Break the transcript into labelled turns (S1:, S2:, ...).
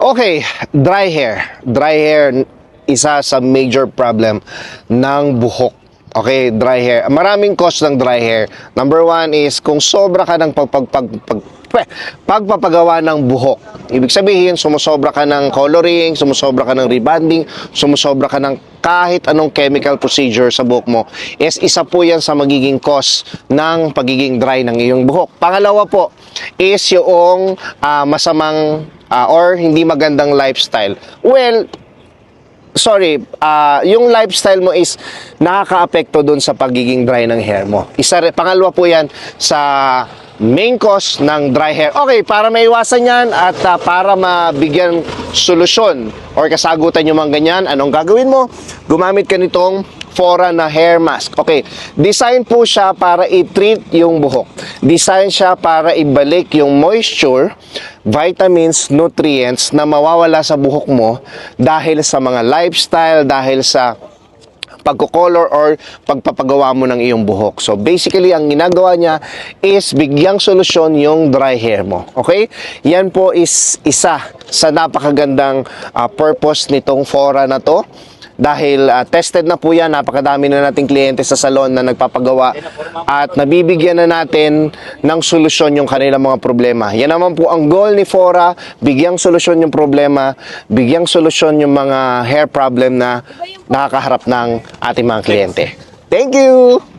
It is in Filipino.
S1: Okay, dry hair. Dry hair, isa sa major problem ng buhok. Okay, dry hair. Maraming cause ng dry hair. Number one is kung sobra ka ng pagpapagawa ng buhok. Ibig sabihin, sumusobra ka ng coloring, sumusobra ka ng rebonding, sumusobra ka ng kahit anong chemical procedure sa buhok mo, is isa po yan sa magiging cause ng pagiging dry ng iyong buhok. Pangalawa po is yung masamang or hindi magandang lifestyle. Well, sorry, yung lifestyle mo is nakaka-apekto dun sa pagiging dry ng hair mo. Pangalawa po yan sa main cause ng dry hair. Okay, para maiwasan yan at para mabigyan solusyon or kasagutan yung mga ganyan, anong gagawin mo? Gumamit ka nitong Fora na hair mask. Okay, design po siya para i-treat yung buhok. Design siya para ibalik yung moisture, vitamins, nutrients na mawawala sa buhok mo dahil sa mga lifestyle, dahil sa pagko-color or pagpapagawa mo ng iyong buhok. So basically, ang ginagawa niya is bigyang solusyon yung dry hair mo. Okay? Yan po is isa sa napakagandang purpose nitong Fora na to. Dahil tested na po yan, napakadami na nating kliyente sa salon na nagpapagawa at nabibigyan na natin ng solusyon yung kanilang mga problema. Yan naman po ang goal ni Fora, bigyang solusyon yung problema, bigyang solusyon yung mga hair problem na nakakaharap ng ating mga kliyente. Thank you!